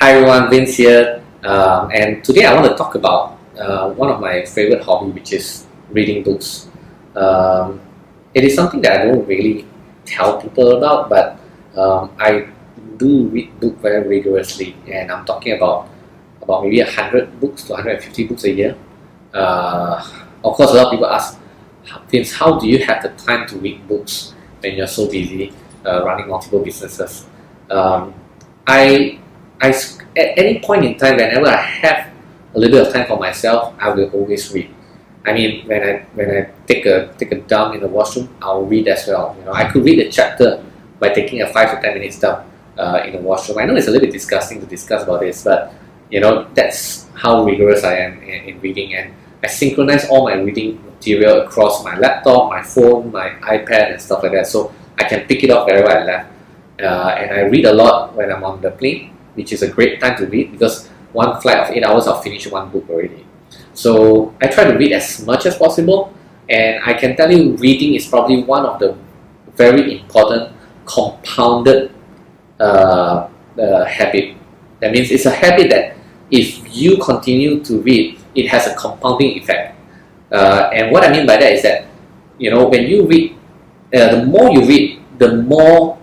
Hi everyone, Vince here, and today I want to talk about one of my favorite hobby, which is reading books. It is something that I don't really tell people about, but I do read books very rigorously, and I'm talking about maybe 100 books to 150 books a year. Of course, a lot of people ask, Vince, how do you have the time to read books when you're so busy running multiple businesses? At any point in time, whenever I have a little bit of time for myself, I will always read. I mean, when I take a dump in the washroom, I'll read as well. I could read a chapter by taking a 5 to 10 minutes dump in the washroom. I know it's a little bit disgusting to discuss about this, but that's how rigorous I am in reading, and I synchronize all my reading material across my laptop, my phone, my iPad, and stuff like that, so I can pick it up wherever I left. And I read a lot when I'm on the plane, which is a great time to read because one flight of 8 hours I'll finish one book already. So I try to read as much as possible, and I can tell you reading is probably one of the very important compounded habit. That means it's a habit that if you continue to read, it has a compounding effect. And what I mean by that is that when you read, the more you read, the more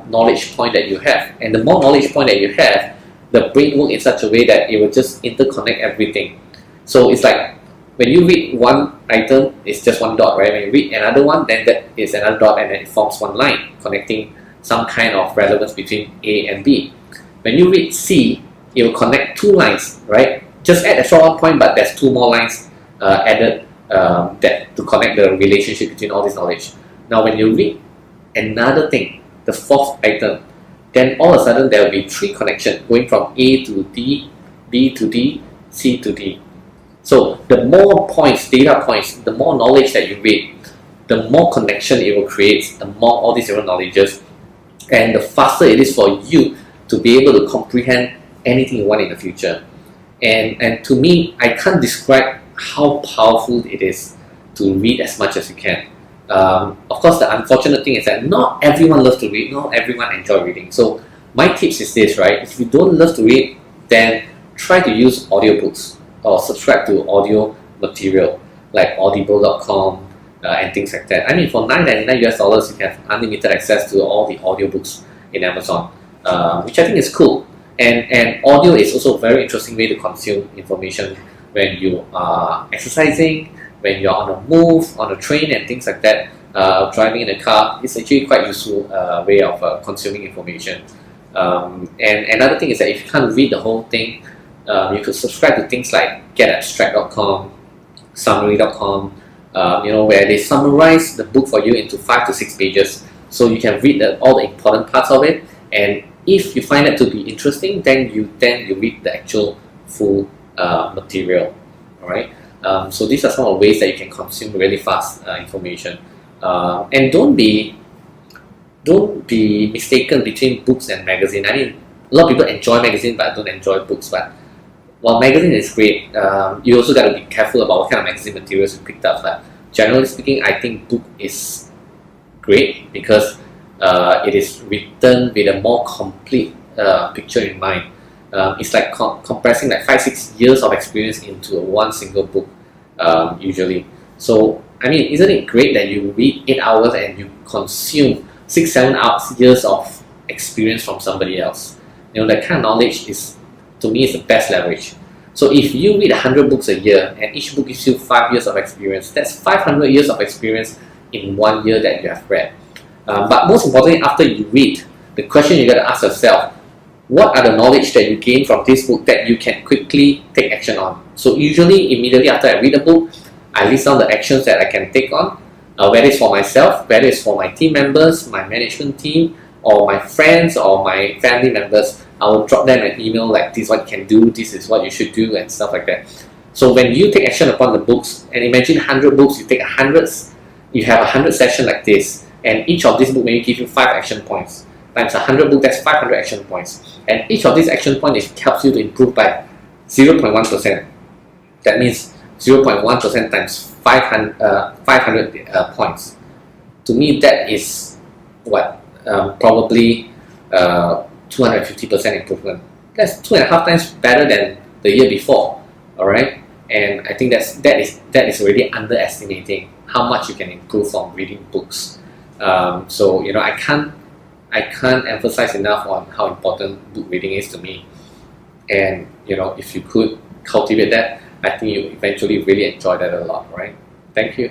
knowledge point that you have, and the more knowledge point that you have, the brain works in such a way that it will just interconnect everything. So it's like when you read one item, it's just one dot, right? When you read another one, then that is another dot, and then it forms one line connecting some kind of relevance between A and B. When you read C, it will connect two lines, right? Just add a short one point, but there's two more lines added that to connect the relationship between all this knowledge. Now, when you read another thing, the fourth item, then all of a sudden there will be three connections going from A to D, B to D, C to D. So the more points, data points, the more knowledge that you read, the more connection it will create among all these different knowledges, and the faster it is for you to be able to comprehend anything you want in the future. And to me, I can't describe how powerful it is to read as much as you can. Of course, the unfortunate thing is that not everyone loves to read, not everyone enjoys reading. So my tips is this, right? If you don't love to read, then try to use audiobooks or subscribe to audio material like audible.com and things like that. I mean, for $9.99 you have unlimited access to all the audiobooks in Amazon, which I think is cool. And audio is also a very interesting way to consume information when you are exercising, when you're on a move, on a train and things like that, driving in a car. It's actually quite useful way of consuming information. And another thing is that if you can't read the whole thing, you could subscribe to things like getabstract.com, summary.com, where they summarize the book for you into 5 to 6 pages, so you can read all the important parts of it. And if you find it to be interesting, then you read the actual full material. All right. So these are some of the ways that you can consume really fast information. And don't be mistaken between books and magazine. I mean, a lot of people enjoy magazine but don't enjoy books. But while magazine is great, you also got to be careful about what kind of magazine materials you picked up. But generally speaking, I think book is great because it is written with a more complete picture in mind. It's like compressing like 5-6 years of experience into one single book, usually. So I mean, isn't it great that you read 8 hours and you consume 6-7 years of experience from somebody else? That kind of knowledge is, to me, is the best leverage. So if you read 100 books a year and each book gives you 5 years of experience, that's 500 years of experience in 1 year that you have read. But most importantly, after you read, the question you got to ask yourself: what are the knowledge that you gain from this book that you can quickly take action on? So usually, immediately after I read a book, I list down the actions that I can take on, whether it's for myself, whether it's for my team members, my management team, or my friends, or my family members. I will drop them an email like, this is what you can do, this is what you should do, and stuff like that. So when you take action upon the books, and imagine 100 books, you take 100, you have 100 sessions like this, and each of these books maybe give you 5 action points. Times 100 books, that's 500 action points. And each of these action points helps you to improve by 0.1%. That means 0.1% times 500 points. To me, that is what probably 250% improvement that's 2.5 times better than the year before. All right, and I think that is already underestimating how much you can improve from reading books. So I can't emphasize enough on how important book reading is to me. And if you could cultivate that, I think you eventually really enjoy that a lot, right? Thank you.